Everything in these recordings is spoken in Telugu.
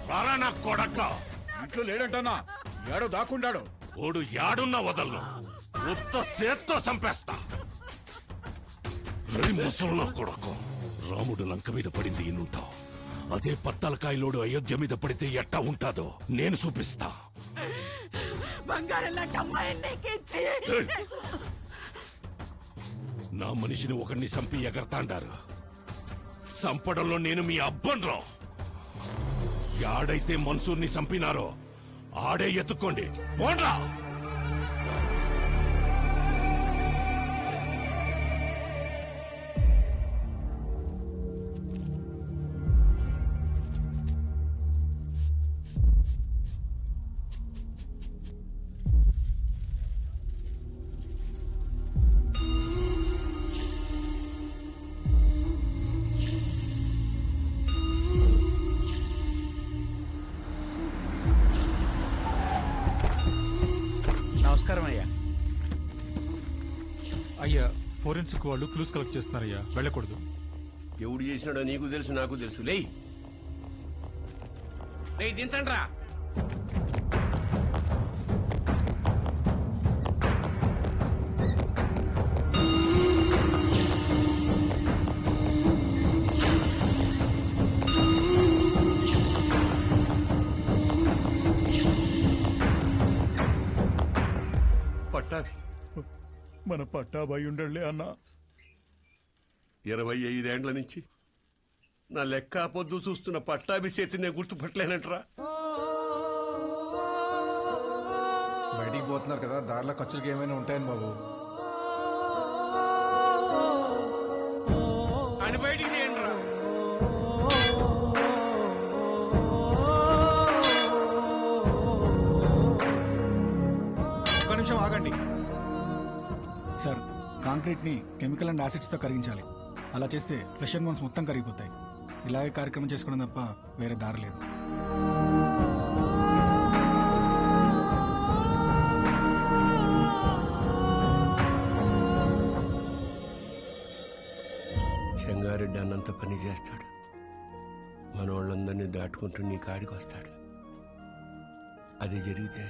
రారా నా కొడక. ఇంట్లో లేడంటన్నా, ఏడో దాక్కుండాడు. ఓడు యాడున్నా వదలను, ఉత్త సేత్తో చంపేస్తా. ముసలు నా కొడకు, రాముడు లంక మీద పడింది ఇన్నుంటావు. అదే పత్తలకాయలోడు అయోధ్య మీద పడితే ఎట్టా ఉంటాదో నేను చూపిస్తా. నా మనిషిని ఒకరిని చంపి ఎగరతాండారు. చంపడంలో నేను మీ అబ్బన్రా. యాడైతే మన్సూర్ని చంపినారో ఆడే ఎత్తుకోండి, పోండ్రా. నమస్కారం అయ్యా. అయ్యా, ఫోరెన్సిక్ వాళ్ళు క్లూస్ కలెక్ట్ చేస్తున్నారయ్యా, వెళ్ళకూడదు. ఎవడు చేసినాడో నీకు తెలుసు, నాకు తెలుసు. లేయ్ దించండి రా. పట్టాభి మన పట్టాభాయి ఉండలే అన్నా. 25 ఏండ్ల నుంచి నా లెక్క పొద్దు చూస్తున్న పట్టాభి చేతి నేను గుర్తుపట్టలేనంటరా. బయటికి పోతున్నారు కదా, దారిలో ఖర్చులకి ఏమైనా ఉంటాయని బాబు. అని బయటికి తీయండిరా. ఒక్క నిమిషం ఆగండి సార్. కాంక్రీట్ ని కెమికల్ అండ్ యాసిడ్స్ తో కరిగించాలి. అలా చేస్తే ఫ్లెష్ అండ్ బోన్స్ మొత్తం కరిగిపోతాయి. ఇలాగే కార్యక్రమం చేసుకోవడం తప్ప వేరే దారి లేదు. చెంగారెడ్డి అన్నంత పని చేస్తాడు. మన వాళ్ళందరినీ దాటుకుంటూ నీ కాడికి వస్తాడు. అది జరిగితే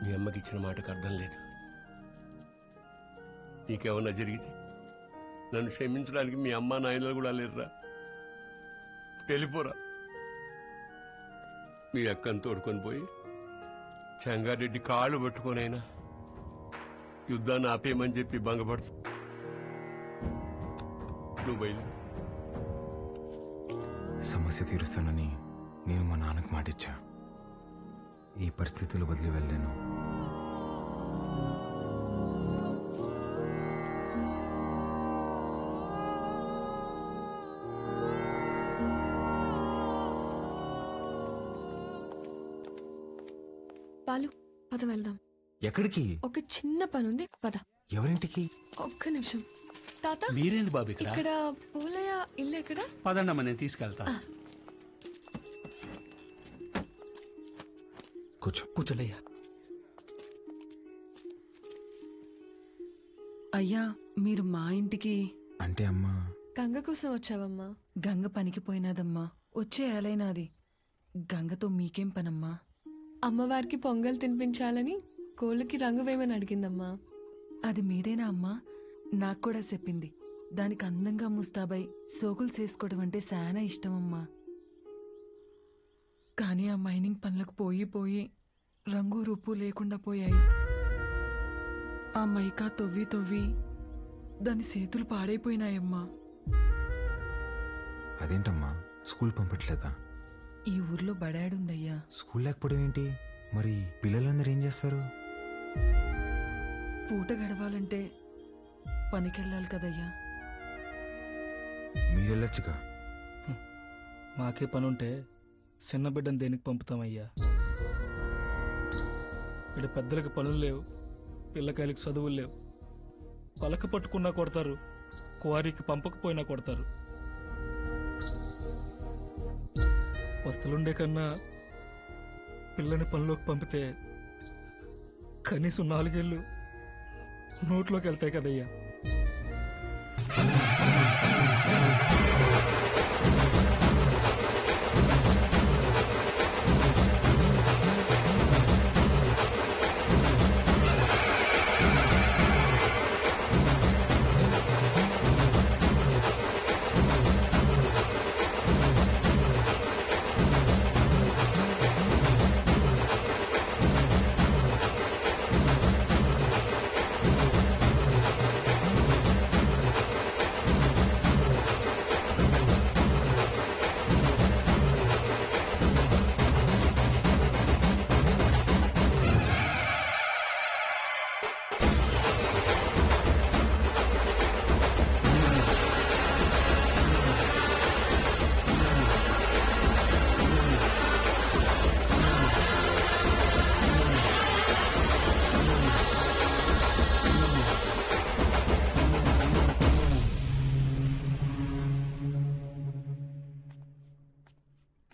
మీ అమ్మకి ఇచ్చిన మాటకు అర్థం లేదు. నీకేమన్నా జరిగితే నన్ను క్షమించడానికి మీ అమ్మ నాయనలు కూడా లేరురా. వెళ్ళిపోరా. మీ అక్కను తోడుకొని పోయి చెంగారెడ్డి కాళ్ళు పట్టుకొనైనా యుద్ధాన్ని ఆపేయమని చెప్పి భంగపడుతు. నువ్వు బయలు. సమస్య తీరుస్తానని నేను మా నాన్నకు మాటిచ్చా. ఈ పరిస్థితులు వదిలి వెళ్ళాను. పాలు, పద వెళ్దాం. ఎక్కడికి? ఒక చిన్న పని ఉంది, పద. ఎవరింటికి? ఒక్క నిమిషం. తాత, మీరేంది బాబు ఇక్కడ పూలయ్య ఇల్లు ఎక్కడ? పదండమ్మా, నేను తీసుకెళ్తా. కూర్చోండి అయ్యా. అయ్యా, మీరు మా ఇంటికి అంటే అమ్మా గంగ కోసం వచ్చావమ్మా? గంగ పనికి పోయినాదమ్మా. వచ్చే ఏలైనాది. గంగతో మీకేం పనమ్మా? అమ్మవారికి పొంగల్ తినిపించాలని కోళ్ళకి రంగు వేయమని అడిగిందమ్మా. అది మీరేనా అమ్మా? నాకు కూడా చెప్పింది. దానికి అందంగా ముస్తాబై సోకులు చేసుకోవడం అంటే చాలా ఇష్టమమ్మా. కానీ ఆ మైనింగ్ పనులకు పోయి పోయి రంగు రూపు లేకుండా పోయాయి. ఆ మైకా తొవ్వి తొవ్వి దాని చేతులు పాడైపోయినాయమ్మా. అదేంటమ్మా, స్కూల్ పంపట్లేదా? ఈ ఊర్లో బడాడుందయ్యా. స్కూల్ లేకపోవడం ఏంటి? మరి పిల్లలందరూ ఏం చేస్తారు? పూట గడవాలంటే పనికెళ్ళాలి కదయ్యా. మీరెళ్ళొచ్చుగా. మాకే పనుంటే చిన్న బిడ్డను దేనికి పంపుతామయ్యా? ఇక్కడ పెద్దలకు పనులు లేవు, పిల్లకాయలకు చదువులు లేవు. పలక పట్టుకున్నా కొడతారు, క్వారీకి పంపకపోయినా కొడతారు. వస్తులుండే కన్నా పిల్లని పనిలోకి పంపితే కనీసం 4 ఏళ్ళు నోట్లోకి వెళ్తాయి కదయ్యా.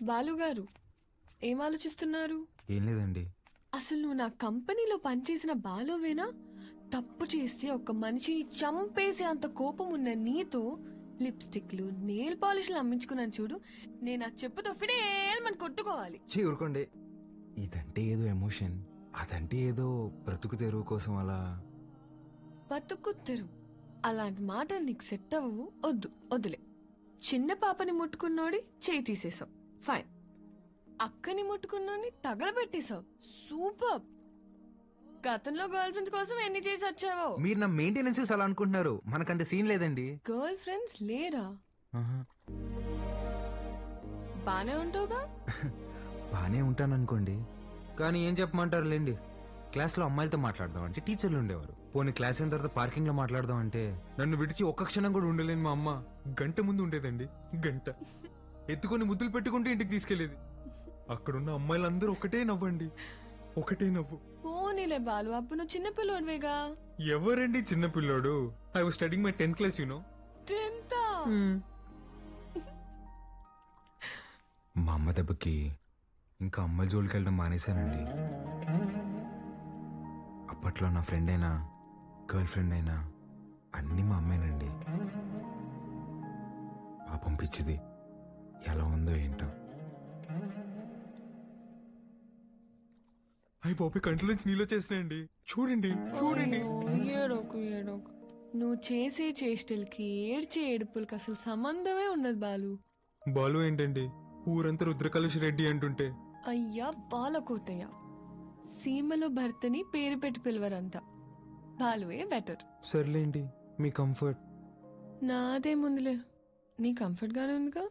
బాలుగారు ఏం ఆలోచిస్తున్నారు? ఏం లేదండి. అసలు నువ్వు నా కంపెనీలో పనిచేసిన బాలువేనా? తప్పు చేస్తే ఒక మనిషిని చంపేసే అంత కోపం ఉన్న నీతో లిప్స్టిక్లు నెయిల్ పాలిష్లు అమ్మించుకున్నాను చూడు. నేను ఆ చెప్పుతో ఫిడేల్మని కొట్టుకోవాలి. ఊరుకోండి. ఇదంటే ఏదో ఎమోషన్, అదంటే ఏదో బ్రతుకు తెరువు కోసం అలా. బతుకుత్తెరు అలాంటి మాటలు నీకు సెట్ అవ్వవు. వద్దులే. చిన్న పాపని ముట్టుకున్నోడి చేయి తీసేసావు, ఫైన్. అక్కని ముట్టుకున్నోని తగలబెట్టేశావు, సూపర్. గతంలో గర్ల్ ఫ్రెండ్స్ కోసం ఎన్ని చేసి వచ్చావో. మీరు నా మెయింటెనెన్స్ అలా అనుకుంటున్నారు, మనకంత సీన్ లేదండి. గర్ల్ ఫ్రెండ్స్ లేరా? ఆహా. బానే ఉంటావుగా? బానే ఉంటాను అనుకోండి, కానీ ఏం చెప్పమంటారు లేండి. క్లాస్లో అమ్మాయిలతో మాట్లాడదాం అంటే టీచర్లు ఉండేవారు. పోనీ క్లాస్ అయిన తర్వాత పార్కింగ్ లో మాట్లాడదాం అంటే నన్ను విడిచి ఒక్క క్షణం కూడా ఉండలేని మా అమ్మ గంట ముందు ఉండేదండి. గంట ఎత్తుకొని ముద్దులు పెట్టుకుంటే ఇంటికి తీసుకెళ్లేది. అక్కడున్న అమ్మాయిలందరూ ఒకటే నవ్వండి, ఒకటే నవ్వు. పోనీలే బాలు, అప్పుడు నువ్వు చిన్న పిల్లోడివేగా. ఎవరండి చిన్న పిల్లోడు? I was studying my 10th class, you know. 10th? మా అమ్మ దెబ్బకి ఇంకా అమ్మాయిల జోలికి వెళ్ళడం మానేశానండి. అప్పట్లో నా ఫ్రెండ్ అయినా గర్ల్ ఫ్రెండ్ అయినా అన్నీ మా అమ్మాయినండి. పాపం పిచ్చిది ఎలా ఉందో ఏంటో. అయ్యి బాబు కంట్లోంచి నీళ్ళు వచ్చేసినాయండి. చూడండి చూడండి. ఏడోకు ఏడోకు. నువ్వు చేసే చేష్టలకి ఏడ్చే ఏడుపులకి అసలు సంబంధమే ఉన్నది బాలు. బాలు ఏంటండి ఊరంతా రుద్రకలుష్ రెడ్డి అంటుంటే. అయ్యా బాలకోటయ్య. సీమలో భర్తని పేరు పెట్టి పిలవరంట, బాలువే బెటర్. సర్లేండి మీ కంఫర్ట్. నాదే ముందులే, నీ కంఫర్ట్ గానే ఉందిగా.